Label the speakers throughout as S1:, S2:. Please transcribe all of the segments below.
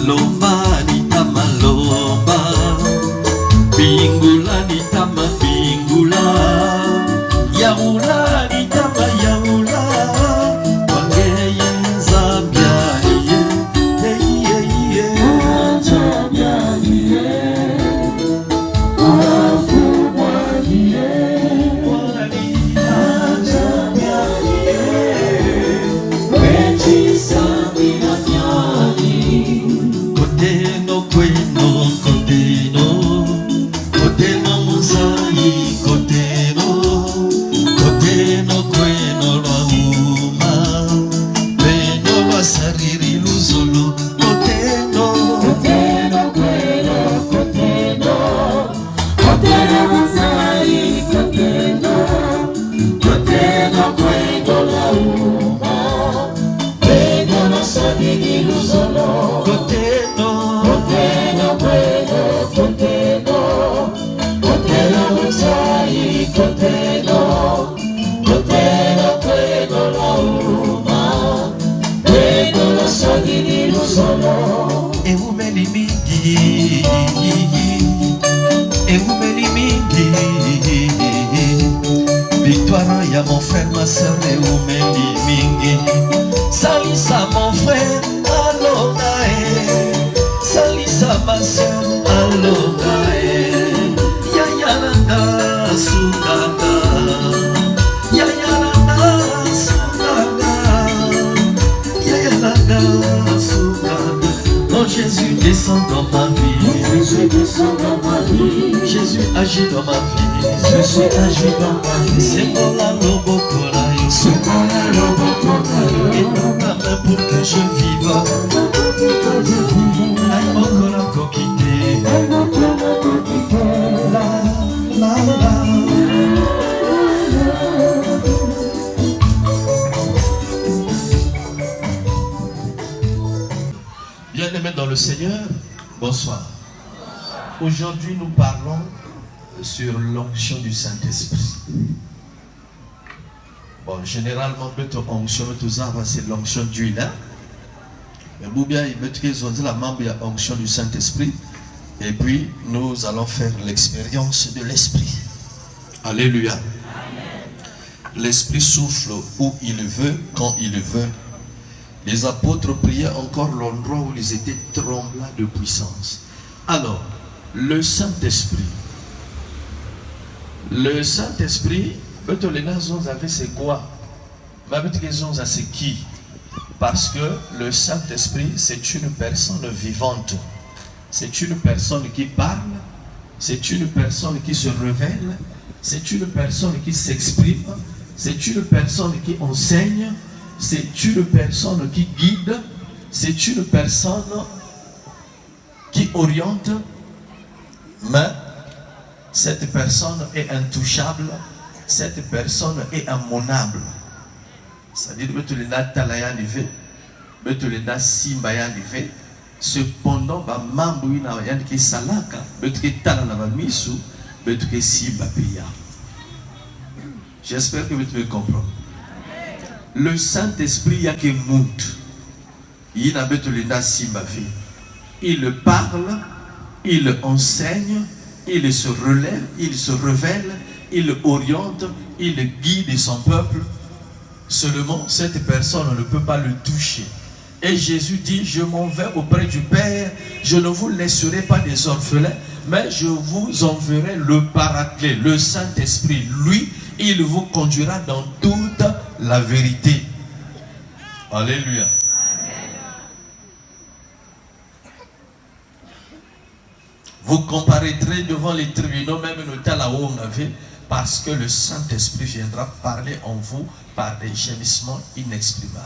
S1: Lomba nitama lomba, bingula nitama bingula, yaula nitama yaula, wangeye nzambia ye, ye ye nzambia ye, afumwa ye, wali nzambia ye, wechi samina nyani. Koteno kweno koteno, koteno muzai koteno, koteno kweno lwa uma, kweno lwa sariri luzolo, koteno, koteno kweno koteno, koteno muzai koteno, koteno kweno lwa uma, kweno lwa sariri luzolo, koteno. Victoire ya mon frère, ma soeur, Eumeli mingi. Salisa mon frère, alonae. Salisa ma soeur, alonae. Yayalanda suganda, yayalanda suganda, yayalanda suganda. Oh Jésus descend dans ma vie, Jésus descend dans ma vie, Jésus agit dans ma vie, Jésus agit dans ma vie. C'est mon la lobo corail, c'est mon la lobo corail, et non ta main pour que je vive. Aïe mon corps encore quitté, la la la. Bien-aimés dans le Seigneur, bonsoir. Aujourd'hui, nous parlons sur l'onction du Saint-Esprit. Bon, généralement, notre onction, c'est l'onction d'huile. Mais vous bien, il met la membre de l'onction du Saint-Esprit. Et puis, nous allons faire l'expérience de l'Esprit. Alléluia. L'Esprit souffle où il veut, quand il veut. Les apôtres priaient encore l'endroit où ils étaient tremblants de puissance. Alors, le Saint-Esprit. Le Saint-Esprit, c'est quoi? C'est qui? Parce que le Saint-Esprit, c'est une personne vivante. C'est une personne qui parle. C'est une personne qui se révèle. C'est une personne qui s'exprime. C'est une personne qui enseigne. C'est une personne qui guide. C'est une personne qui oriente. Mais cette personne est intouchable. Cette personne est immonable. C'est-à-dire que tu l'as talaya livé, tu l'as simbaya livé. Cependant, mambo ina yani ki salaka, tu tala na misu, tu simba paya. J'espère que tu me comprends. Le Saint-Esprit y a que monte. Il n'a pas de simba vie. Il parle, il enseigne, il se relève, il se révèle, il oriente, il guide son peuple. Seulement, cette personne ne peut pas le toucher. Et Jésus dit, je m'en vais auprès du Père, je ne vous laisserai pas des orphelins, mais je vous enverrai le Paraclet, le Saint-Esprit. Lui, il vous conduira dans toute la vérité. Alléluia. Vous comparaîtrez devant les tribunaux, même le temps là où on avait, parce que le Saint-Esprit viendra parler en vous par des gémissements inexprimables.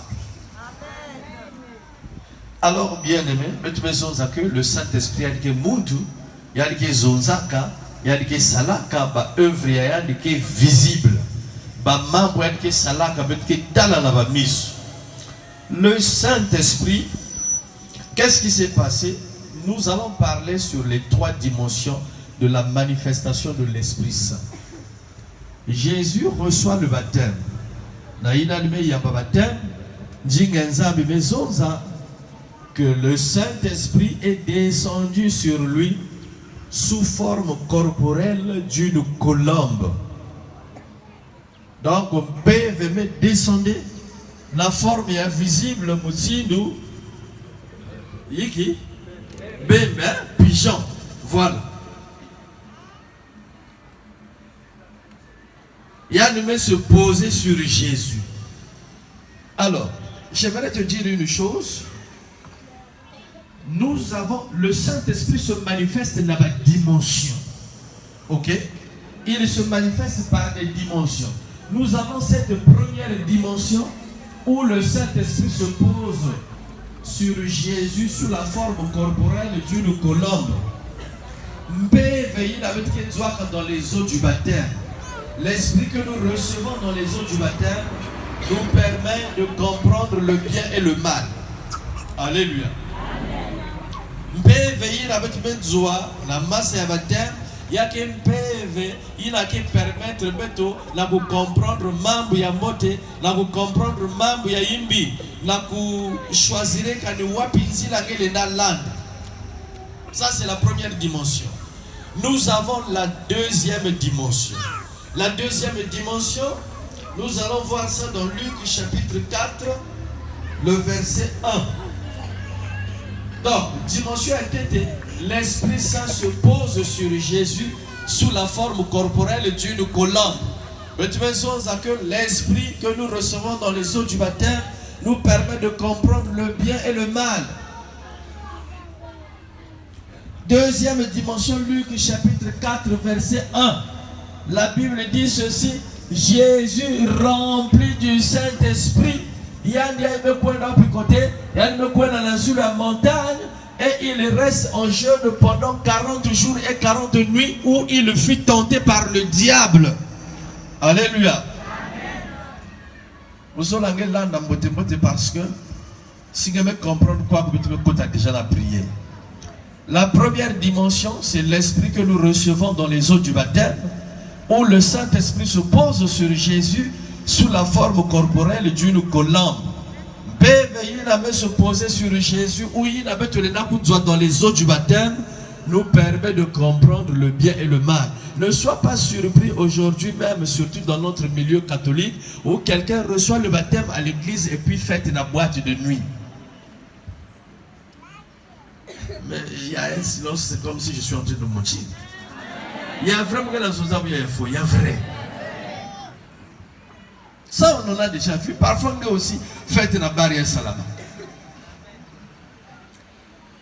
S1: Alors, bien aimé, le Saint-Esprit a dit que Mundu, il y a dit que Zonzaka, il y a dit que Salaka, ba œuvre, il y a dit que visible. Ba membre, il y a dit que Salaka, il y a dit que Talana ba misu. Le Saint-Esprit, qu'est-ce qui s'est passé? Nous allons parler sur les trois dimensions de la manifestation de l'Esprit Saint. Jésus reçoit le baptême. Il y a un baptême, que le Saint-Esprit est descendu sur lui sous forme corporelle d'une colombe. Donc, on peut descendre la forme invisible, Moutindou, Yiki, Bébé, pigeon. Voilà. Il y a de se poser sur Jésus. Alors, j'aimerais te dire une chose. Nous avons, le Saint-Esprit se manifeste dans la dimension. Ok? Il se manifeste par des dimensions. Nous avons cette première dimension où le Saint-Esprit se pose sur Jésus sous la forme corporelle d'une colombe. Dans les eaux du baptême. L'esprit que nous recevons dans les eaux du baptême nous permet de comprendre le bien et le mal. Alléluia. La masse de baptême, il y a qu'un PV, il a qui permettre de comprendre mambo ya mote, la comprendre mambo ya imbi, la choisir quand nous wapinzi la gueule dans land. Ça c'est la première dimension. Nous avons la deuxième dimension. La deuxième dimension, nous allons voir ça dans Luc chapitre 4, le verset 1. Donc, dimension interne, l'Esprit Saint se pose sur Jésus sous la forme corporelle d'une colombe. Mais tu vois que l'Esprit que nous recevons dans les eaux du baptême nous permet de comprendre le bien et le mal. Deuxième dimension, Luc chapitre 4, verset 1. La Bible dit ceci: Jésus rempli du Saint-Esprit, il y a un coin sur la montagne et il reste en jeûne pendant 40 jours et 40 nuits où il fut tenté par le diable. Alléluia. Vous allez là parce que si vous comprendre quoi, vous avez déjà la prière. La première dimension, c'est l'esprit que nous recevons dans les eaux du baptême, où le Saint-Esprit se pose sur Jésus sous la forme corporelle d'une colombe. Il a se poser sur Jésus, où il a dans les eaux du baptême, nous permet de comprendre le bien et le mal. Ne sois pas surpris aujourd'hui même, surtout dans notre milieu catholique, où quelqu'un reçoit le baptême à l'église et puis fait une boîte de nuit. Mais il y a un silence, c'est comme si je suis en train de mentir. Il y a vraiment quelque chose où il y a faux, il y a vrai. Ça, on en a déjà vu. Parfois, on a aussi fait une barrière salama.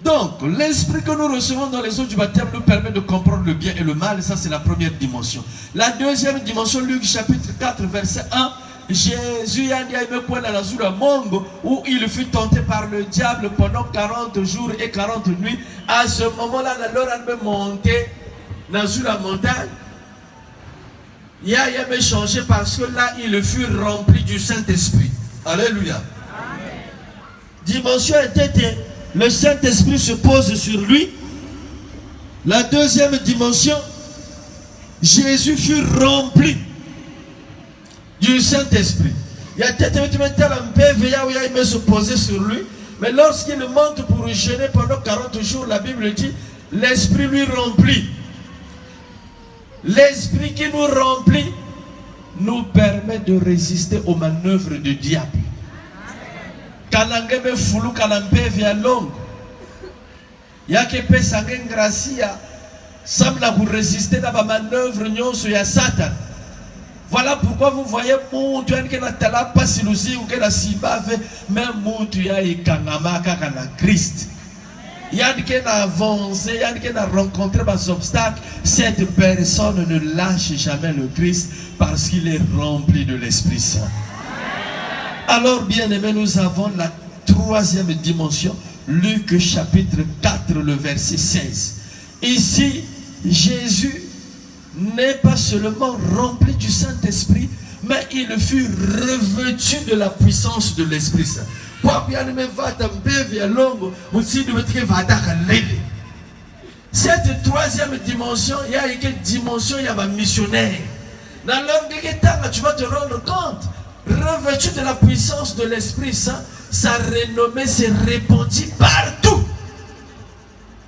S1: Donc, l'esprit que nous recevons dans les eaux du baptême nous permet de comprendre le bien et le mal. Et ça, c'est la première dimension. La deuxième dimension, Luc chapitre 4, verset 1. Jésus a dit à Mongo où il fut tenté par le diable pendant 40 jours et 40 nuits. À ce moment-là, il a monté dans la montagne. Il a changé parce que là, il fut rempli du Saint-Esprit. Alléluia. Amen. Dimension était, le Saint-Esprit se pose sur lui. La deuxième dimension, Jésus fut rempli du Saint-Esprit. Il y a peut-être un PVA où il se poser sur lui. Mais lorsqu'il monte pour jeûner pendant 40 jours, la Bible dit, l'Esprit lui remplit. L'Esprit qui nous remplit nous permet de résister aux manœuvres du diable. Kalangeme fulu kalampe via long. Yake pe sangen gracia semble vous résister à la manœuvre nyonso ya Satan. Voilà pourquoi vous voyez muntu yanke na tala pasilusi ou que la sibave même muntu ya ikangamaka kana Christ. Il y a qui a avancé, il y a qui a rencontré des obstacles. Cette personne ne lâche jamais le Christ parce qu'il est rempli de l'Esprit Saint. Alors, bien aimé, nous avons la troisième dimension, Luc chapitre 4, le verset 16. Ici, Jésus n'est pas seulement rempli du Saint-Esprit, mais il fut revêtu de la puissance de l'Esprit Saint. Cette troisième dimension, il y a une dimension, il y a un missionnaire. Dans l'homme de tu vas te rendre compte, revêtu de la puissance de l'Esprit Saint, sa renommée s'est répandue partout.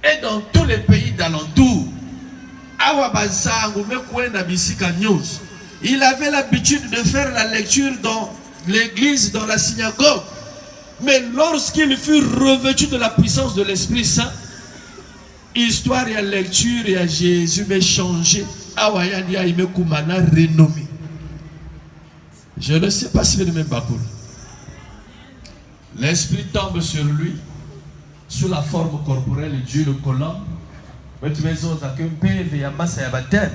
S1: Et dans tous les pays d'alentour. Il avait l'habitude de faire la lecture dans l'église, dans la synagogue. Mais lorsqu'il fut revêtu de la puissance de l'Esprit Saint, histoire et lecture et à Jésus m'a changé. Renommé. Je ne sais pas si c'est le même bakoul. L'Esprit tombe sur lui, sous la forme corporelle, Dieu le colombe. Mais tu maison à qu'un PV, il y a masse à baptême.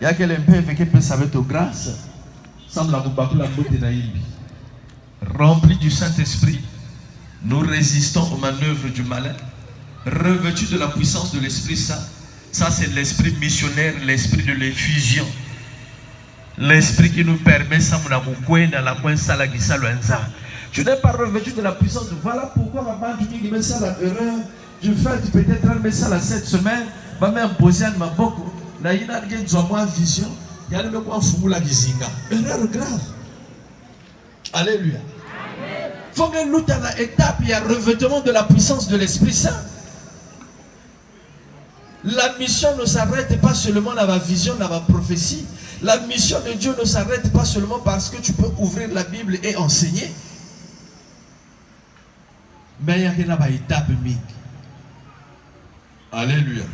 S1: Il y a quel PV qui peut savoir ta grâce. Semble la bakoul la beauté naïve. Rempli du Saint-Esprit, nous résistons aux manœuvres du malin. Revêtus de la puissance de l'Esprit Saint, ça c'est l'esprit missionnaire, l'esprit de l'effusion. L'esprit qui nous permet, ça dans la coin je n'ai pas revêtu de la puissance. Voilà pourquoi ma bande qui met ça la erreur. Je fais peut-être un message cette semaine. Je vais m'imposer à ma boque. Il y a une vision. Il y a une erreur grave. Alléluia. Il faut que nous, dans l'étape, il y a revêtement de la puissance de l'Esprit Saint. La mission ne s'arrête pas seulement dans ma vision, dans ma prophétie. La mission de Dieu ne s'arrête pas seulement parce que tu peux ouvrir la Bible et enseigner. Mais il y a une étape. Alléluia.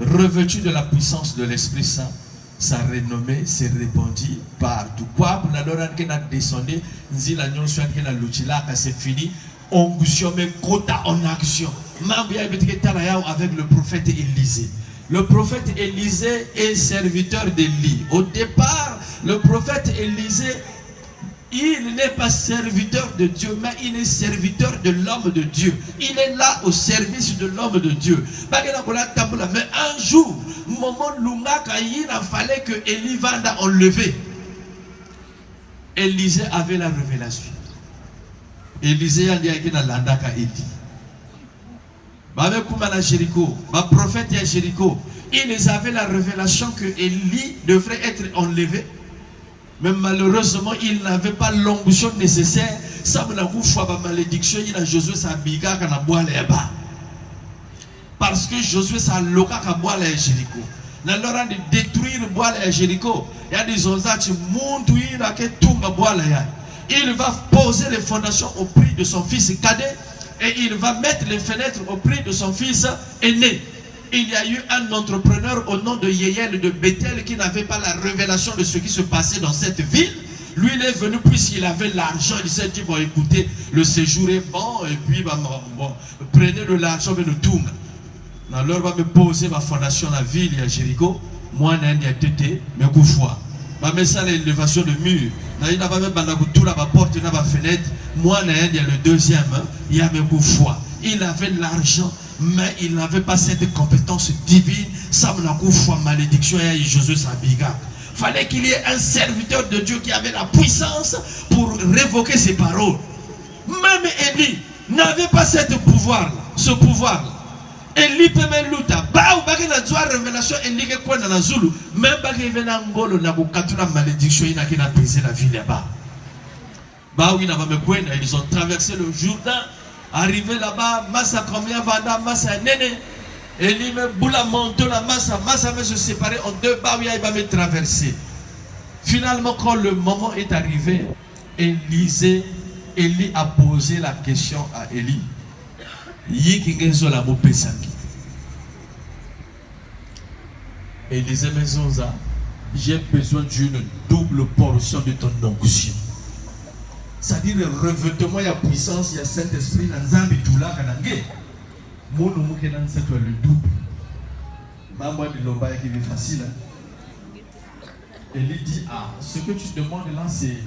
S1: Revêtu de la puissance de l'Esprit Saint, sa renommée s'est répandue partout. Quoi pour la loi qui a descendu, c'est fini. Onction mais quota en action. Avec le prophète Élisée. Le prophète Élisée est serviteur d'Élie. Au départ, le prophète Élisée, il n'est pas serviteur de Dieu, mais il est serviteur de l'homme de Dieu. Il est là au service de l'homme de Dieu. Mais un jour, moment il fallait que Élie va enlever. Élisée avait la révélation. Élisée a dit à l'andaka Élie. Jéricho, ma prophète à Jéricho, ils avaient la révélation que Élie devrait être enlevé. Mais malheureusement, il n'avait pas l'onction nécessaire. Ça me fait malédiction. Il a Josué Sabiga qui a boire les bas. Parce que Josué Saloka qui a boire les Jéricho. Dans l'heure de détruire boire les Jéricho, il y a des onzats qui montent, il a que tout boire les. Il va poser les fondations au prix de son fils cadet. Et il va mettre les fenêtres au prix de son fils aîné. Il y a eu un entrepreneur au nom de Yéyel de Bethel qui n'avait pas la révélation de ce qui se passait dans cette ville. Lui, il est venu puisqu'il avait l'argent. Il s'est dit, bon, écoutez, le séjour est bon. Et puis, bon, prenez de l'argent, mais le tout. Alors, il va me poser ma fondation à la ville, il y a Jéricho. Moi, il y a Tété, mais Goufoua. Je vais mettre l'élévation de mur. Il y a la porte, il y a la fenêtre. Moi, il y a le deuxième. Il y a mes foi. Il avait l'argent, mais il n'avait pas cette compétence divine. Ça me l'a foi malédiction et Josué Sabiga. Fallait qu'il y ait un serviteur de Dieu qui avait la puissance pour révoquer ses paroles. Même Élie n'avait pas ce pouvoir-là. Élie peut même lutter. Bah, ou la révélation Élie que quoi dans la Zulu. Même pas qu'il vienne en Ngolo n'a pas la malédiction, il n'a qu'à briser la ville là-bas. Bah oui, ils ont traversé le Jourdain, arrivé là-bas, Massa combien Vanda, Massa Néné, Élie me boula manteau la Massa va se séparer en deux, bah oui, il va me traverser. Finalement, quand le moment est arrivé, Élie a posé la question à Élie. Élisée Mezonza, j'ai besoin d'une double portion de ton onction. C'est-à-dire le revêtement, il y a puissance, il y a Saint-Esprit, dans Zambi Toula, Kanangé. Mon nom qui est dans cette le double. Maman de l'Oba qui est facile. Élie dit, ah, ce que tu demandes là, c'est,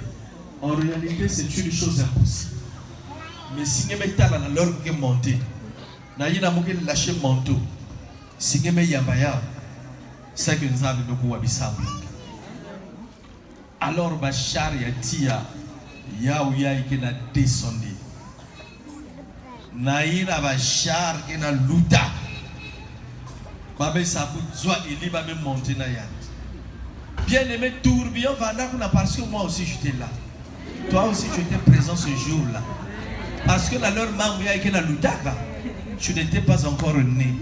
S1: en réalité, c'est une chose impossible. Mais si vous mettez dans l'ordre qui est monté, vous avez lâché le manteau. Si vous mettez Yambaya, c'est que nous avons beaucoup d'habitants. Alors, Bachar Yatia, Yaouya qui a descendu. Naïra Bachar qui a lutté. Babé Sabou, soit il va me monter na yat. Bien-aimé tourbillon, parce que moi aussi j'étais là. Toi aussi tu étais présent ce jour-là. Parce que la leur mamouya et la ludaka, tu n'étais pas encore né.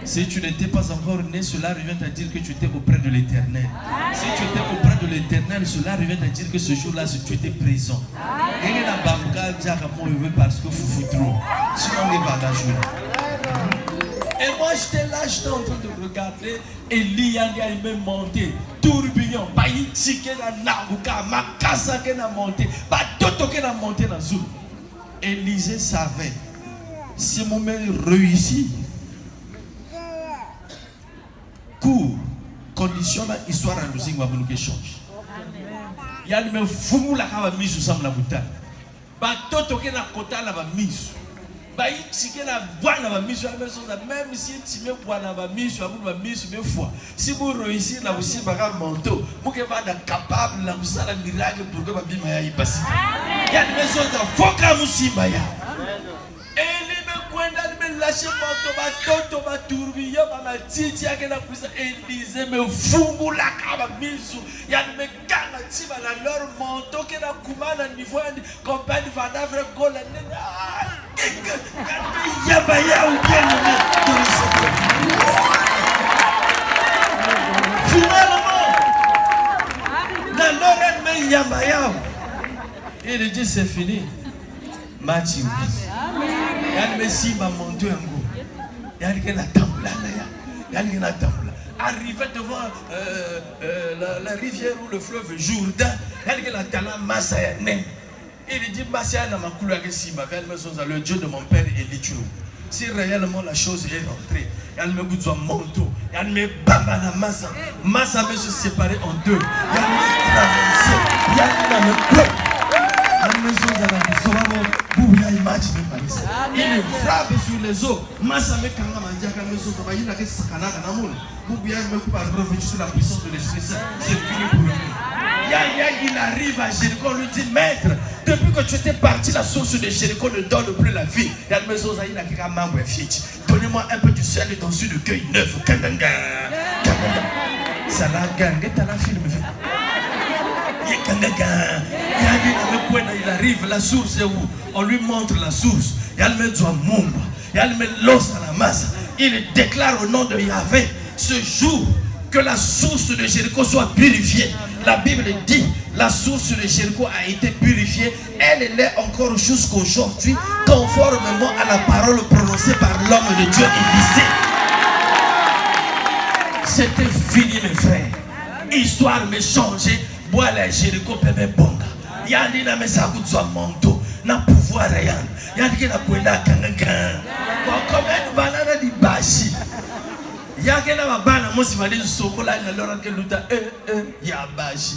S1: Si tu n'étais pas encore né, cela revient à dire que tu étais auprès de l'Éternel. Si tu étais auprès de l'Éternel, cela revient à dire que ce jour-là, tu étais présent. Et la bamga parce que vous trop. Sinon on va la jouer. Et moi j'étais là, j'étais en train de regarder. Et l'Iyanga il m'a monté. Tourbillon, Baïti qui a Nabuka, Makasa qui a monté, Batoto qui a monté dans Zoul. Élisée savait, si mon mère réussit, cours, condition, histoire à nous va nous change. Il y a des fous là qui ont mis sur ça la bouteille. Batoto qui a kota la mise. Baïti qui a boire la mise sur la maison, même si tu mets boire la mise sur la mise sur mes fois. Si vous réussissez là aussi par un manteau, vous êtes capable de faire un miracle pour que votre vie y passe. Il y a des maisons qui font comme si baya. Et les mecs quand ils me lâchent manteau, batoto, tourbillon, ma titi a que la puissance Élisée me fout la cave mise. Il y a des mecs qui ont leur manteau qui a commandé à niveau compagnie va d'avoir goal. Yabaya ou bien finalement, la Lorraine me Yabaya. Et il dit c'est fini. Mathieu. Il me si ma monte un goût. Il y a la table là. Il y a la table. Arrivé devant la rivière ou le fleuve Jourdain, il y a la table Massayané. Il dit, le Dieu de mon père est Elichu. Si réellement la chose est rentrée, il me goûte un manteau, il me baba la massa. Massa me se séparer en deux. Il me traverser, il me bloquer. Il frappe sur les eaux. Massa me kanga mandia quand me sauve. Il a que sakana kanamoun. Boubia me coupe à revenir sur la puissance de l'Esprit Saint. C'est fini pour lui. Il arrive à Jéricho, lui dit, maître, depuis que tu étais parti, la source de Jéricho ne donne plus la vie. Donnez-moi un peu du sel et dans une cueille neuf. Ça la gang, et t'as la film. Il arrive, la source est où? On lui montre la source. Il déclare au nom de Yahvé ce jour que la source de Jéricho soit purifiée. La Bible dit la source de Jéricho a été purifiée. Elle l'est encore jusqu'aujourd'hui, conformément à la parole prononcée par l'homme de Dieu Élisée. C'était fini mes frères. Histoire me changer. Bois la Jéricho peme bonga. Yandi na mesa kutwa manto. Na pouvoir rien. Yandi na kwenda kanga. Comment banana di bashi. Yakena mabana mosi mali sokola na lora ke luta yabashi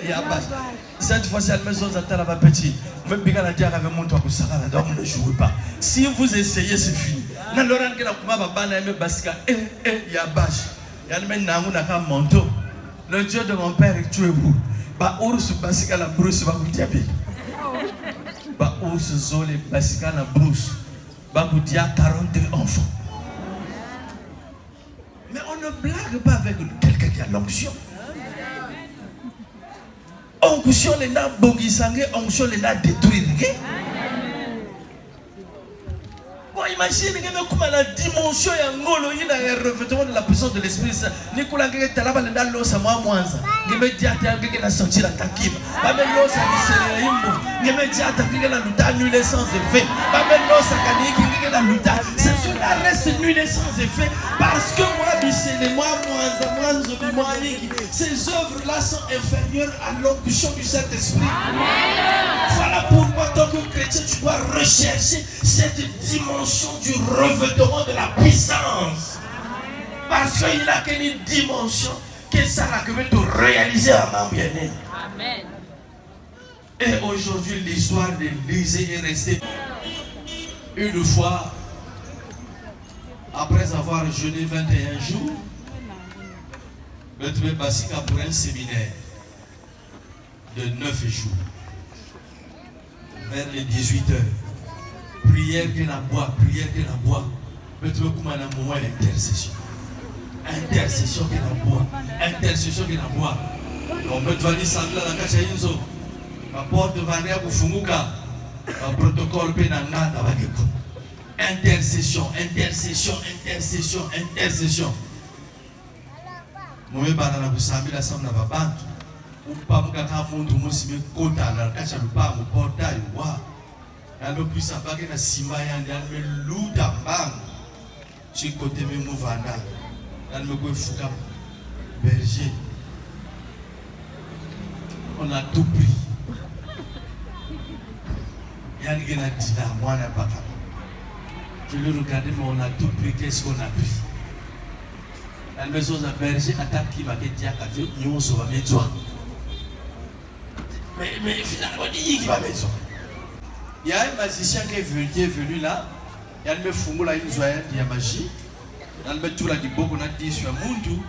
S1: yabashi. Cette fois-ci à la maison zatala ba petit. Même bika na dia avec mon toi ko saka na donc ne jouez pas. Si vous essayez c'est fini. Na lora ke na kuma babana me basika yabashi. Yalme nangu na ka manteau. Le Dieu de mon père est tué vous. Ba ours basika la brousse ba kutiapi. Ba ours zole basika la brousse. Ba kutia 42 enfants. Mais on ne blague pas avec quelqu'un qui a l'onction. Onction les na bongisangé, onction les na détruire. Bon, imaginez comment la dimension est en golo, il y a un revêtement de la puissance de l'Esprit Saint. Nicolas Gagé Talaba le Nalo Samoa Mwanza. Immédiatement, il a senti la takim. Pamelo Sanisere Imbo. Immédiatement, il a luta nul et sans effet. Pamelo Sakani qui a luta. Cela reste nul et sans effet. Parce que moi, Bissele, moi, Mwanza, moi, Niki, ces œuvres-là sont inférieures à l'onction du Saint-Esprit. Voilà pourquoi, tant que chrétien, tu dois rechercher cette dimension du revêtement de la puissance. Parce qu'il n'a qu'une dimension que ça va te réaliser à ma bien-aimé. Amen. Et aujourd'hui, l'histoire d'Élisée est restée une fois, après avoir jeûné 21 jours, le Bassika pour un séminaire de 9 jours, vers les 18 heures. Prière que la bois, prière que la bois. Mais tu veux comment un moment d'intercession. Intercession que la bois. Intercession que la bois. On peut te dire sangla la kacha inzo. La porte va aller kufunguka. Un protocole penangana bakeko. Intercession, intercession, intercession, intercession. Moye banana kusambila samna babantu. Upa mukaka muntu musibe kota na kacha lupa mu portail wa. Alme puisa bake na simba yandi alme luda bang. Chi côté me mouvanda. Alme ko fuka berger. On a tout pris. Yann Gena dit là, moi n'a pas. Je le regardais, mais on a tout pris. Qu'est-ce qu'on a pris? La maison de berger attaque qui va dire que nous sommes à toi. Mais finalement, il qui va mettre. Il y a un magicien qui est venu là. Il y a un fumou là, il joue il y a magie. Il y a un tout là, on a dit sur un monde. Il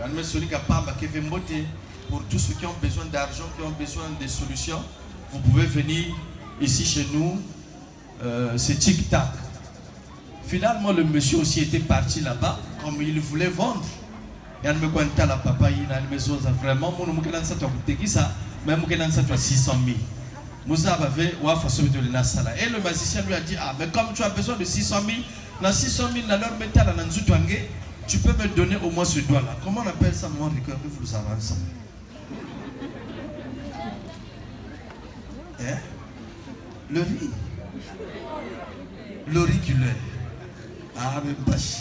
S1: y a un celui qui a pas qui veut monter. Pour tous ceux qui ont besoin d'argent, qui ont besoin de solutions, vous pouvez venir ici chez nous. C'est tic-tac. Finalement, le monsieur aussi était parti là-bas, comme il voulait vendre. Il y a un peu la papa, il y a une maison vraiment. Moi, je me suis dit, même si je 600 000. Et le magicien lui a dit, ah, mais comme tu as besoin de 600 000, dans 600 000, dans leur métal, tu peux me donner au moins ce doigt-là. Comment on appelle ça, mon record que vous avez ensemble? Hein? Le riz. L'auriculaire. Ah, mais bâche.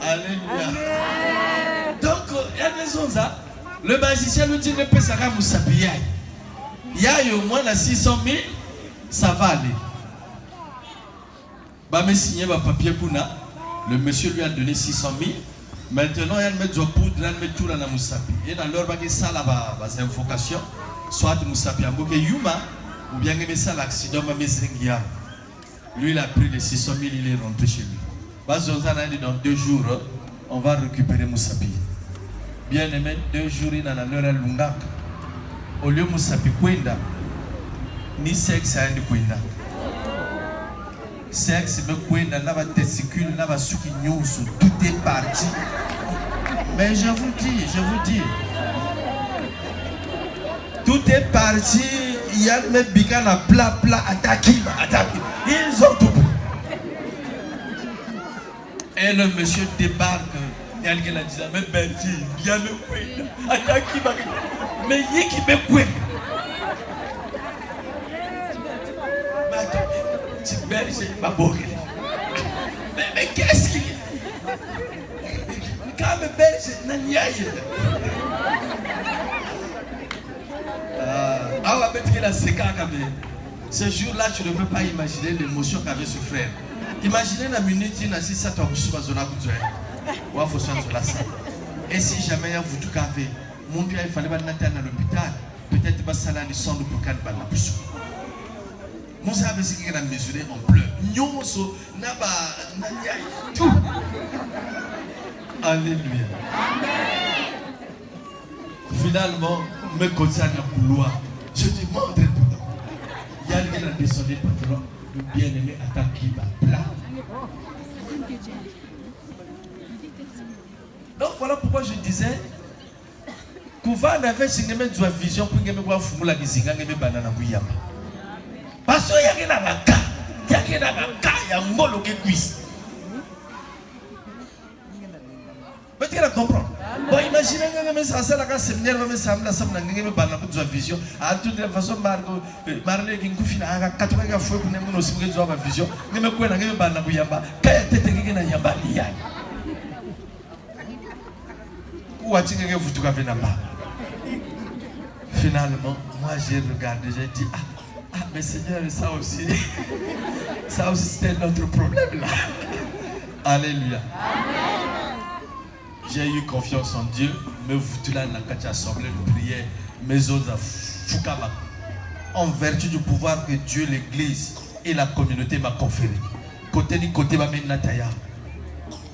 S1: Alléluia. Donc, il y a raison ça. Le magicien lui dit ne peut pas moussapi. Il y a au moins la 600 000, ça va aller. Bah, mais signé ma papier pour na. Le monsieur lui a donné 600 000. Maintenant, il y a un poudre, il y a un tout dans la moussapi. Et dans leur baguette, ça là-bas, c'est une invocation. Soit moussapi, Yuma, ou bien il ça l'accident, lui, il a pris les 600 000, il est rentré chez lui. Dans 2 jours, on va récupérer moussapi. Bien aimé, 2 jours, il a l'heure à Lungak. Au lieu de moussapi, Kwenda, ni sexe à Kwenda. Sexe, Kwenda, là, va testicule, là, va suki nyonso, tout est parti. Mais je vous dis, tout est parti. Il y a même bicana plat, attaque. Ils ont tout pris. Et le monsieur débarque. Et elle a dit, mais Bertie, bien le couille. Attaque, mais il y a qui me couille. Mais attends, tu Bertie, pas beau. Mais qu'est-ce qu'il y a? Quand même Bertie, n'a n'y a rien. Ce jour-là, tu ne peux pas imaginer l'émotion qu'avait ce frère. Imaginez la minute, il a dit ça, tu as reçu ma zone à Boudouin. Et si jamais il y a vous tout café, mon père, il fallait pas aller à l'hôpital, peut-être pas ça là, ils sont pour 4 balles. Mon père avait dit qu'il a mesuré en pleurs. Nyonso, naba, nanya, tout. Alléluia. Finalement, me concerne le couloir. Je demande tout. Il y a quelqu'un qui a descendu le patron, le bien-aimé attaque qui va plat. Donc voilà pourquoi je disais Kouva n'avait pas de vision pour que je vois Fumula qui s'y gagne banana bouillama. Parce qu'il y a un cas, il y a un molo qui cuisse. Peut-être que comprendre. Bon, imaginez que ça c'est la séminaire, mais ça me semble que vous avez une vision. À toute façon, Marley qui nous fait un 80 fois pour nous aussi une vision. Mais me quoi n'avez pas na buyamba. Qu'est-ce que tu as yamba liya? Où as-tu que vous tout avez là-bas? Finalement, moi j'ai regardé, j'ai dit mais Seigneur, ça aussi c'était notre problème là. Alléluia. J'ai eu confiance en Dieu, mais vous tous là, quand assemblée de prière, mes autres Fukama, en vertu du pouvoir que Dieu, l'Église et la communauté m'a conféré. Côté ni côté ma menataya,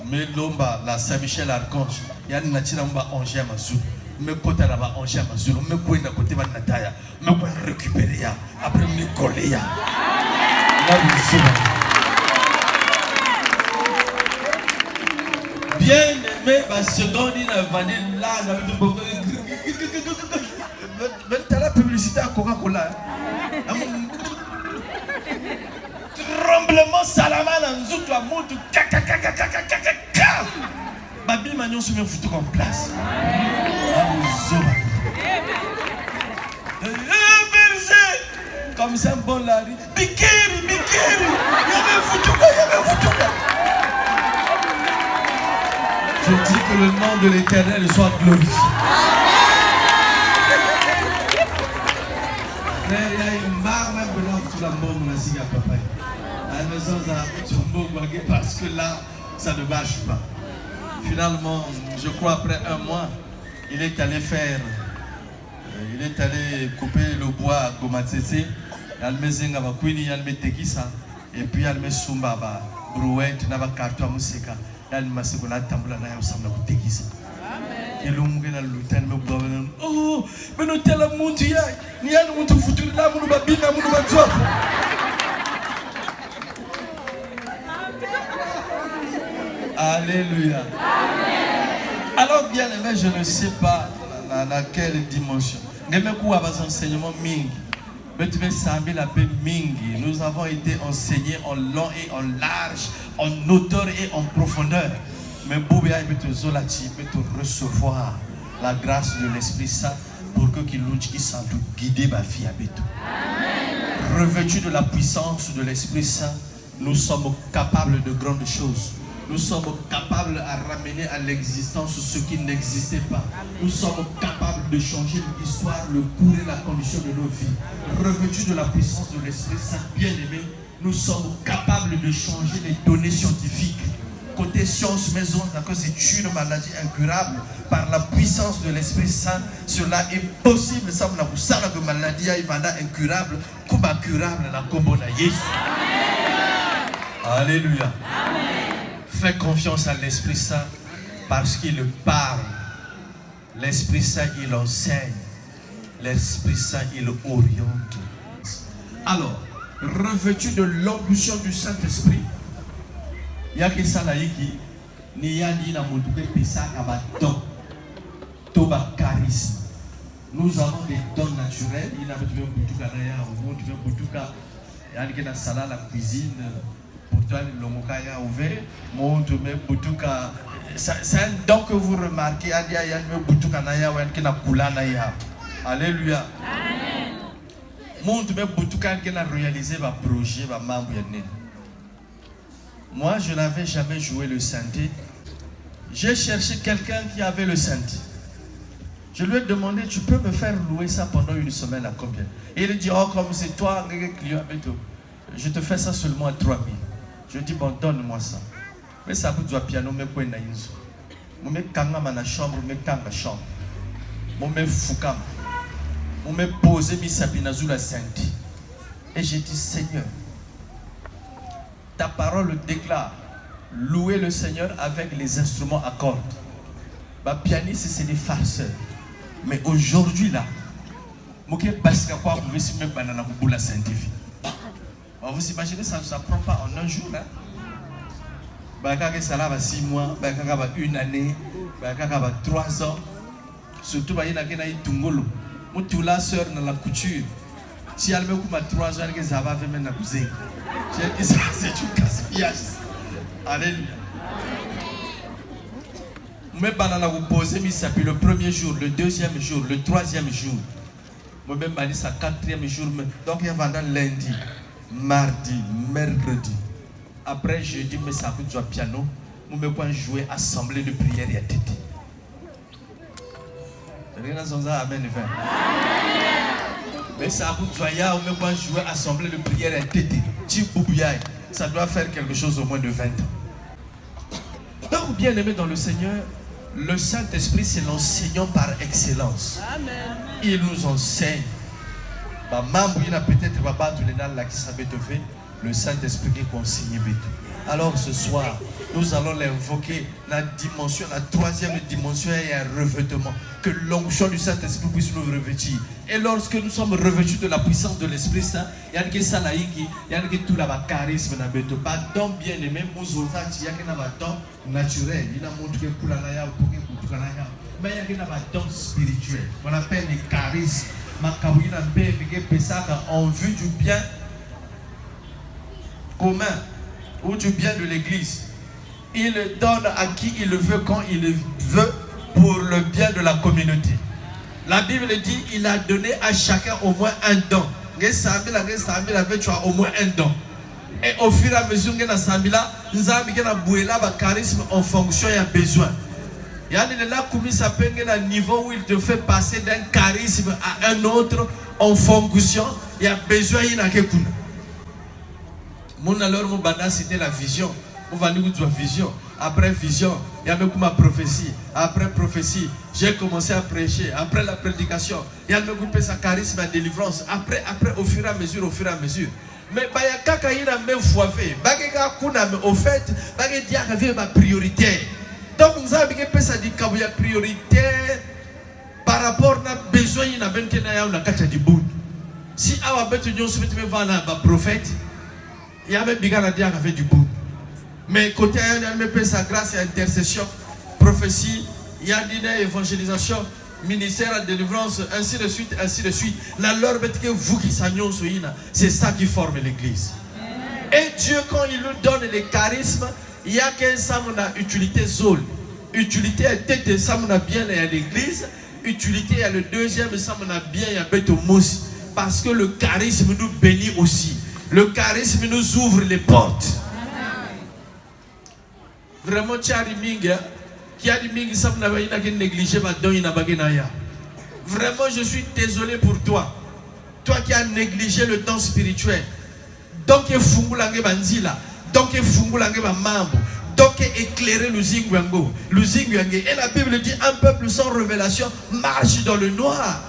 S1: mais l'omba la Saint-Michel Archange, il y a une nature omba ange à Mazou, mais côté là-bas ange à Mazou, mais quoi na côté ma nataya, mais quoi récupérer ya, après me coller ya. Là vous Bien aimé, seconde, il a vendu là. T'as la publicité à Coca-Cola. Tremblement salamane, nzoutou à moutou. Babi Magnon se met foutu en place. Comme ça, un bon lari. Bikiri, Bikiri. Y'avait foutu quoi, Je dis que le nom de l'Éternel soit glorifié. Frère, il y a une barre même de là sous la mort de la cigarette, papa. À la maison, ça a fait un mot parce que là, ça ne marche pas. Finalement, je crois après un mois, il est allé couper le bois à Gomatsetse. Il y a et puis il y a le Sumba, brouette, il y a le carton à Mousseka, il y a le Massekola Tambla, il y a le Samba Tekisa. Et l'homme qui a le lutin me boit. Oh, mais nous tel un monde, il y a le monde foutu là, mon babi, là, mon bateau. Alléluia. Alors, bien aimé, je ne sais pas dans quelle dimension. Mais quoi avec enseignement Ming. Nous avons été enseignés en long et en large, en hauteur et en profondeur. Mais Boubé peut recevoir la grâce de l'Esprit Saint pour que qu'il s'en guider ma fille à Bétou. Revêtu de la puissance de l'Esprit Saint, nous sommes capables de grandes choses. Nous sommes capables à ramener à l'existence ce qui n'existait pas. Nous sommes capables de changer l'histoire, le cours et la condition de nos vies. Revêtus de la puissance de l'Esprit Saint, bien-aimés, nous sommes capables de changer les données scientifiques. Côté science maison, c'est une maladie incurable. Par la puissance de l'Esprit Saint, cela est possible. Ça vous maladie incurable, comme incurable la combona Jésus. Alléluia. Fais confiance à l'Esprit Saint parce qu'il parle. L'Esprit Saint, il enseigne. L'Esprit Saint, il oriente. Alors, revêtu de l'onction du Saint-Esprit, il y a que ça là qui n'y a ni la montouké pesa kabaton, toba charisme. Nous avons des dons naturels. Il y a un boutouka naya, un boutouka, il y a un salade la cuisine. Pour toi, le mokaya ouvert, mon boutouka. C'est un don que vous remarquez. Il y a un boutouka naya, il y a un koula naya. Alléluia. Mon boutouka qui a réalisé un projet, un membre. Moi, je n'avais jamais joué le synthé. J'ai cherché quelqu'un qui avait le synthé. Je lui ai demandé, tu peux me faire louer ça pendant une semaine à combien? Et il dit, oh, comme c'est toi, je te fais ça seulement à 3 000. Je dis, bon, donne-moi ça. Mais ça coûte du piano, mais quoi, naïnzo. Je me kanga ma chambre, je me kanga chambre. Je me fukam. Je me pose mi sabinazou la sainte. Et j'ai dit, Seigneur, ta parole déclare, louer le Seigneur avec les instruments à cordes. Ma pianiste, c'est des farceurs. Mais aujourd'hui, là, je ne sais pas si vous pouvez se mettre dans la scientifique. Vous imaginez, ça ne prend pas en un jour. Hein? Ça va 6 mois, 1 année, 3 ans. Surtout, il y a des tungolo. Moi, tu la sœur dans la couture. Si elle me coupe à 3 ans, ça va faire maintenant cousin. J'ai dit ça, c'est une gaspillage. Alléluia. Mais vous posez le premier jour, le deuxième jour, le troisième jour. Moi, même ça, 4e jour. Donc, il y a vendant lundi, mardi, mercredi. Après, jeudi, mais ça coûte du piano. Moi, je vais jouer assemblée de prière et à tête. Amen. Mais ça coûte du piano, on va jouer assemblée de prière et à tête. Ça doit faire quelque chose au moins de 20 ans. Donc, bien aimé dans le Seigneur, le Saint-Esprit, c'est l'enseignant par excellence. Amen. Il nous enseigne. Le Saint-Esprit qui consigne. Alors ce soir, nous allons l'invoquer. La dimension, la troisième dimension est un revêtement. Que l'onction du Saint-Esprit puisse nous revêtir. Et lorsque nous sommes revêtus de la puissance de l'Esprit Saint, il y a que ça là, il y a que tout là, charisme, pas don bien aimé, il y a que don naturel, il y a montré que pour la mais il y a que don spirituel. On appelle les charismes. En vue du bien commun ou du bien de l'Église. Il donne à qui il veut, quand il veut, pour le bien de la communauté. La Bible dit il a donné à chacun au moins un don. Tu as au moins un don. Et au fur et à mesure que nous avons un charisme en fonction des besoins. Il y a un niveau où il te fait passer d'un charisme à un autre en fonction. Il y a besoin de mon alors mon banda c'était la vision. On va nous dire vision. Après vision, il y a même ma prophétie. Après prophétie, j'ai commencé à prêcher. Après la prédication, il y a même sa charisme à délivrance. Après, au fur et à mesure, Mais il y a quelqu'un qui a même foi fait. Au fait, il y a ma priorité. Donc nous avons dit qu'il y a priorité par rapport à besoin de bout. Si on a besoin de prophète, il y a même des du bout. Mais côté il y a même sa grâce et intercession, prophétie, il y a une évangélisation, ministère de délivrance, ainsi de suite, ainsi de suite. La leur que vous qui s'agnon c'est ça qui forme l'église. Et Dieu, quand il nous donne les charismes, il y a qu'un samuna utilité zone. Utilité est tête samuna bien à l'église. Utilité est le deuxième samuna bien à Betomous. Parce que le charisme nous bénit aussi. Le charisme nous ouvre les portes. Vraiment, tu as dit samuna négligé ma don ina bagenaya. Vraiment, je suis désolé pour toi. Toi qui as négligé le temps spirituel. Donc, il faut banzila. Donc, il faut mambo. Donc, éclairer le zingwango. Et la Bible dit un peuple sans révélation marche dans le noir.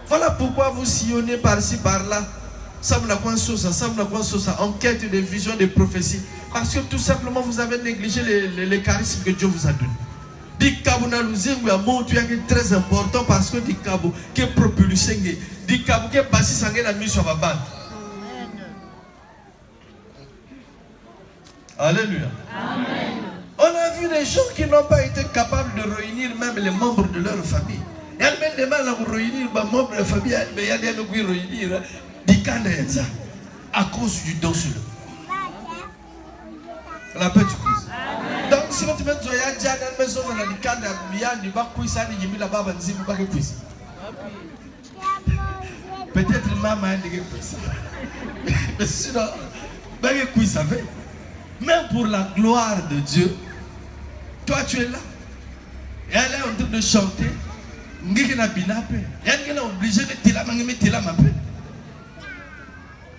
S1: Voilà pourquoi vous sillonnez par-ci, par-là. En quête de visions, de prophéties. Parce que tout simplement, vous avez négligé les charismes que Dieu vous a donnés. Dikabuna luzingu ya montu yake très important parce que dikabu ke propulsé dikabu ke basi sange la mise sur babane. Alléluia. Amen. On a vu des gens qui n'ont pas été capables de réunir même les membres de leur famille. Il y a même des mal à réunir les membres de la famille, mais il y a des gens qui réunir Dikaneza à cause du don sur la petite cause. Donc si vous mettez Zoya Diana, mais on a dit Kanda, Mian, du Bakuisa, du Yimila Baba, Zimu Bakuisa. Peut-être maman a dit ça. Mais sinon, Bakuisa, même pour la gloire de Dieu, toi tu es là. Et elle est en train de chanter. Elle est obligée de te la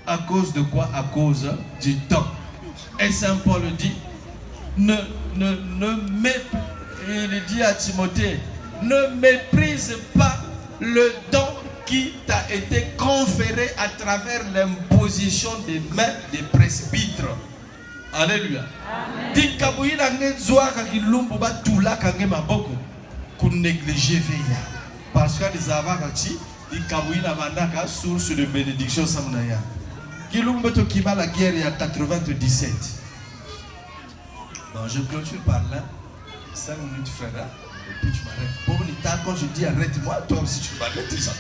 S1: à cause de quoi? À cause du temps. Et Saint Paul dit, il dit à Timothée, ne méprise pas le don qui t'a été conféré à travers l'imposition des mains des presbytres. Alléluia. Parce que les avocats, ils source de bénédiction. Kilumbeto qui va la guerre il y a 97. Bon, je clôture par là. 5 minutes, frère. Et puis tu m'arrêtes. Pour l'État, quand je dis arrête-moi, toi aussi tu m'arrêtes déjà.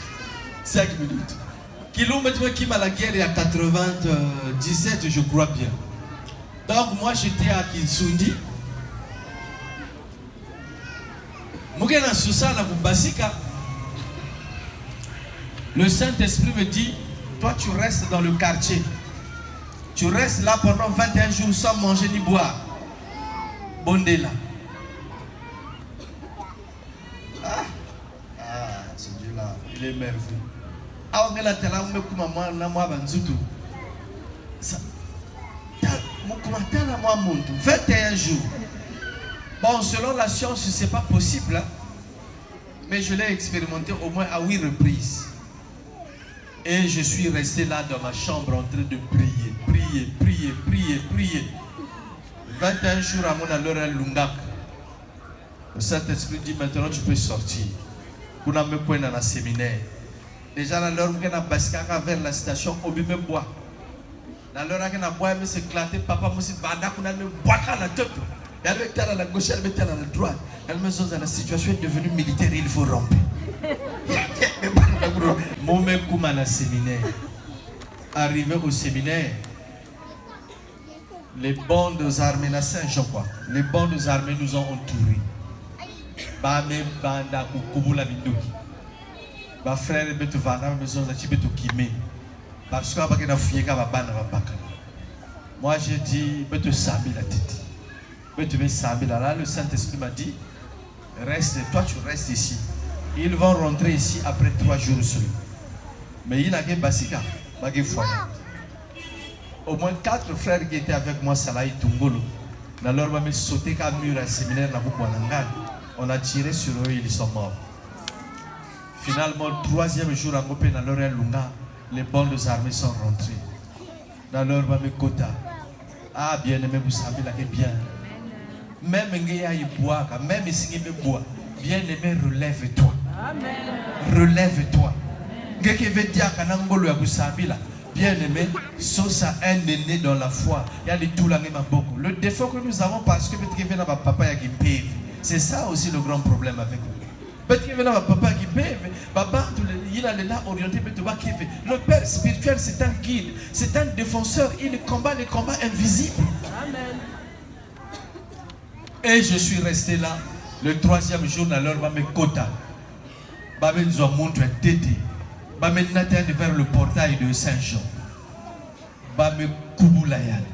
S1: 5 minutes. Kilumbeto qui va la guerre il y a 97, je crois bien. Donc moi j'étais à Kinsundi. Mugena Susana Bubasika. Le Saint-Esprit me dit, toi tu restes dans le quartier. Tu restes là pendant 21 jours sans manger ni boire. Bondela. Ce Dieu-là, il est merveilleux. Ah, on est là, t'es là, on me coupe à moi, banzutu. Mon commentaire à moi monte. 21 jours. Bon, selon la science, ce n'est pas possible. Hein? Mais je l'ai expérimenté au moins à 8 reprises. Et je suis resté là dans ma chambre en train de prier.
S2: 21 jours à mon allure à Lungak. Le Saint-Esprit dit maintenant tu peux sortir. Pour me prendre dans le séminaire. Déjà, la l'heure où on a basqué vers la station, on me boit. La l'heure où on a boit, mais c'est éclaté. Papa, moi, c'est banda qu'on a me boit à la tête. Elle me tient à la gauche, elle me tient à la droite. Elle me dit que la situation est devenue militaire, il faut rompre. Mon mec, comme à la séminaire. Arrivé au séminaire, les bandes armées, la Saint-Jean, quoi. Les bandes armées nous ont entourés. Bame banda kukubula binduki. Ba frère betu vana maison za chibetu kimé. Parce que abaki na fuyeka ba bana ba baka. Moi j'ai dit betu sabi la tête. Betu be sabi là, le Saint-Esprit m'a dit reste, toi tu restes ici. Ils vont rentrer ici après 3 jours seuls. Mais il a que basika, bagé foyer. Au moins 4 frères qui étaient avec moi Salaï Tungolo. Na leur m'a sauté comme mur à séminaire na Bukwananga. On a tiré sur eux, ils sont morts. Finalement, le 3e jour à Mopé, dans l'heure Lunga, les bandes armées sont rentrées. Dans leur Kota. Ah, bien aimé, vous savez, là, bien. Même si bois, même si bois, bien aimé, relève-toi. Relève-toi. Bien aimé, ça un aîné dans la foi. Il y a des tout là, beaucoup. Le défaut que nous avons, parce que papa qui paye. C'est ça aussi le grand problème avec nous. Peut-être que papa qui paye, papa, il a là orienté, le père spirituel, c'est un guide, c'est un défenseur, il combat les combats invisibles. Amen. Et je suis resté là, le 3e jour, dans l'heure, je me quota. Je me montre tété. Je me naterne vers le portail de Saint-Jean. Je me kouboulayan.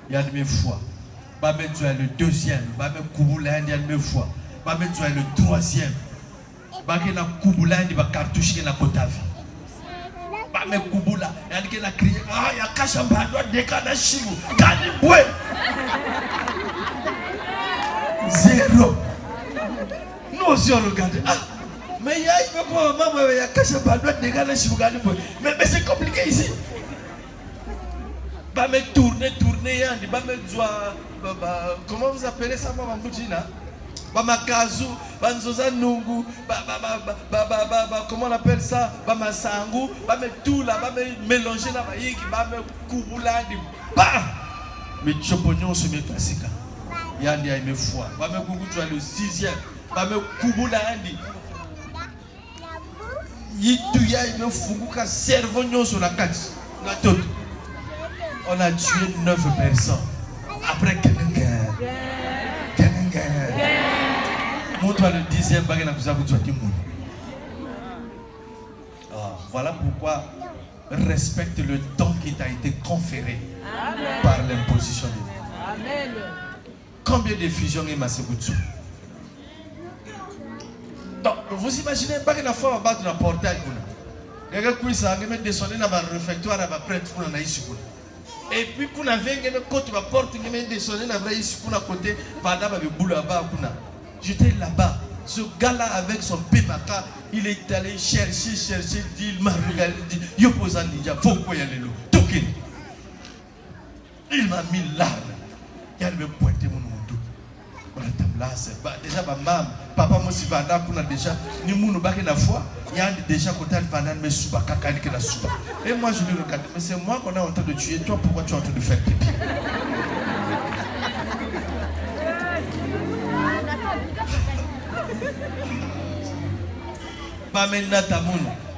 S2: Il y a de mes foi. Je me dis le 2e. Je me kouboulayan, il y a de mes foi. Je me dis le 3e. Je me kouboulayan, il y a de cartouche qui est dans la côte. Je me kouboula. Il y a crié. Ah, il y a Kachamba, il y a des Kanachimou. Kaniboué. 0. Nous aussi on regarde. Ah, mais il y a Kachamba, il y a des Kanachimou. Mais c'est compliqué ici. Je me tourner, comment vous appelez ça, maman Boudjina? Bamakazu, Banzoza Nungu, comment on appelle ça? Bamasangu, me tout là, me mélanger là, me kouboula, me chopognon sur mes classiques. Yandi a mes foi. Me kougou le 6e, me kouboula andi. Yituya me fuguka cerveau sur la carte. La toute. On a tué 9 personnes. Après quelqu'un. Montre-toi le 10e baguette à voilà pourquoi respecte le temps qui t'a été conféré. Amen. Par l'imposition de Dieu. Amen. Combien de fusions est Masségoutsu? Donc, vous imaginez pas que la fois on bat dans la portail. Quelqu'un qui s'est descendu dans le réfectoire à prêtre pour la ici. Et puis, quand on a vu que côté ma porte, on a descendu dans la ici pour la côté, j'étais là-bas. Ce gars-là, avec son pépaka, il est allé chercher, il m'a regardé, il dit, yo posa ninja, faut quoi y aller là, token. Il m'a mis là, il me pointé mon dos. Déjà, ma maman, papa, moi, si Vanda, qu'on a déjà, ni mon bac la foi, il y a déjà côté de Vanda, mais souba, kakani, que la souba. Et moi, je lui regarde, mais c'est moi qu'on est en train de tuer, toi, pourquoi tu es en train de faire pipi?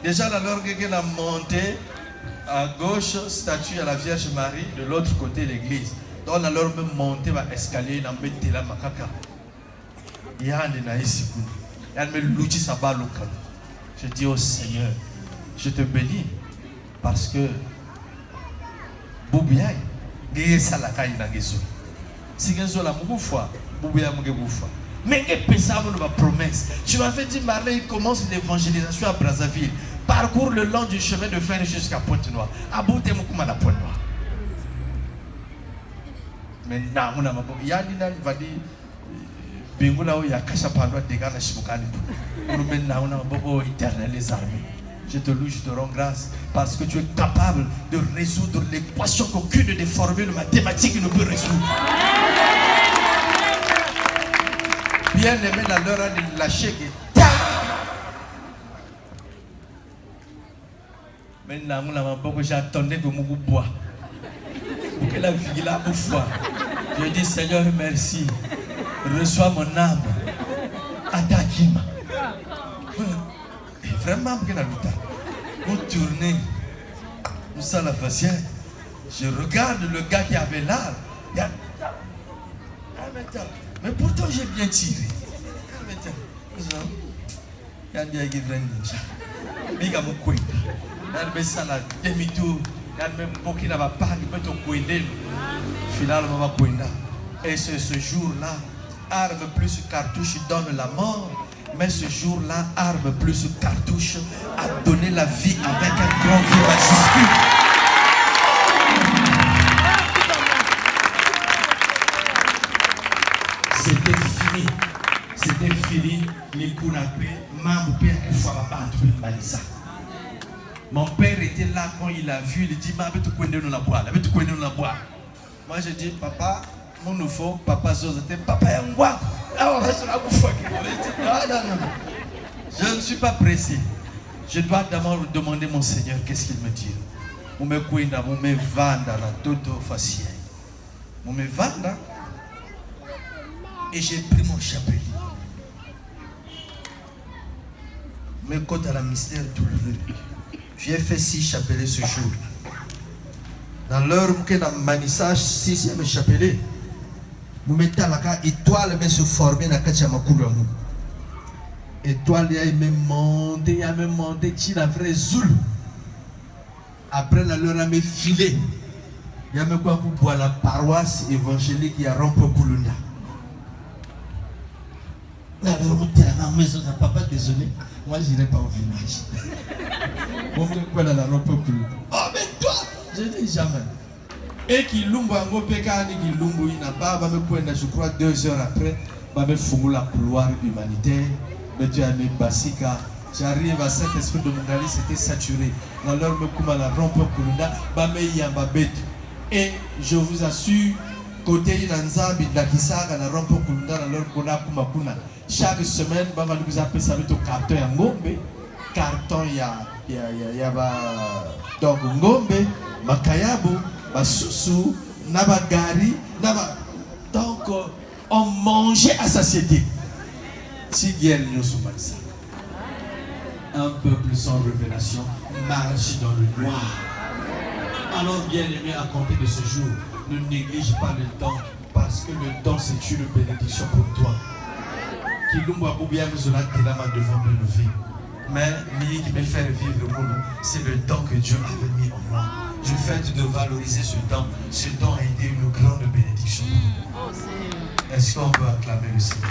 S2: Déjà, alors qu'elle a monté à gauche, statue à la Vierge Marie, de l'autre côté, l'église. Donc, on a alors même monté l'escalier, on a mis la macaca. Il y a un naïs, il y a un louti sabat local. Je dis au Seigneur, je te bénis parce que Boubiaï, Gué Salakaï Nagezo. Si Genzo la Mougoufa, Boubiaï Mougoufa. Mais qu'est-ce que ma promesse? Tu m'avais dit, Marley, il commence l'évangélisation à Brazzaville. Parcours le long du chemin de fer jusqu'à Pointe-Noire. Aboutez moi à la Pointe-Noire. Maintenant, il y a une va dire, Bingula, il y a Kachapanoa, des gars, Nous éternel les armées. Je te loue, je te rends grâce parce que tu es capable de résoudre l'équation qu'aucune des formules mathématiques ne peut résoudre. bien aimé la leur a lâché que maintenant on a beaucoup j'attendais que mon bois pour que la vie là pour foi. Je dis Seigneur merci, reçois mon âme, attaque-moi. Vraiment pour que la lutte pour tourner nous ça la facière. Je regarde le gars qui avait l'art. Mais pourtant j'ai bien tiré. Et ce jour-là, arme plus cartouche donne la mort. Mais ce jour-là, arme plus cartouche a donné la vie avec un grand V majuscule. C'était fini. C'était fini. Les kunapé, mon père, mon père était là quand il a vu. Il dit, moi je dis, papa, mon nouveau, papa Zozate, papa Yangwa. Je ne suis pas pressé. Je dois d'abord demander mon Seigneur qu'est-ce qu'il me dit. Mon me kuinda, mon me vanda la toto facière. Mon me vanda. Et j'ai pris mon chapelet. Mes côtes à la mystère douloureux. J'ai fait 6 chapelets ce jour. Dans l'heure où j'ai manissage 6e chapelet, nous mettons la étoile mais se former dans le étoile il a même monté il a vrai zoul. Après la leur a me filé. Il y a même quoi pour boire la paroisse évangélique qui a rompu Kulunda. La leur monté à la maison, papa désolé, moi je n'irai pas au village. On me quoi la rompu Kulunda. Oh mais toi, je dis jamais. Et qui lumbu a ngopé kani qui lumbu ina ba me pointa je crois 2 heures après ba me fungu la couloir humanitaire mais tu as mis basika j'arrive à cet esprit de Mongali c'était saturé dans leur me kuma la rompe kulunda ba me yamba bet et je vous assure côté inanzambi de la kisaka la rompe kulunda dans leur kona kuma kuna chaque semaine ba nous appelle ça avec carton ya ngombe carton ya ba donc ngombe makayabu Basusu, Nabagari, donc on mangeait à satiété. Si guerre nous sommes ça. Un peuple sans révélation marche dans le noir. Alors bien aimé à compter de ce jour, ne néglige pas le temps parce que le temps c'est une bénédiction pour toi. Qui nous voit bien nous a devant de nos vies. Mais lui qui me fait vivre le monde, c'est le temps que Dieu avait mis en moi. Je fais de valoriser ce temps. Ce temps a été une grande bénédiction. Est-ce qu'on peut acclamer le Seigneur?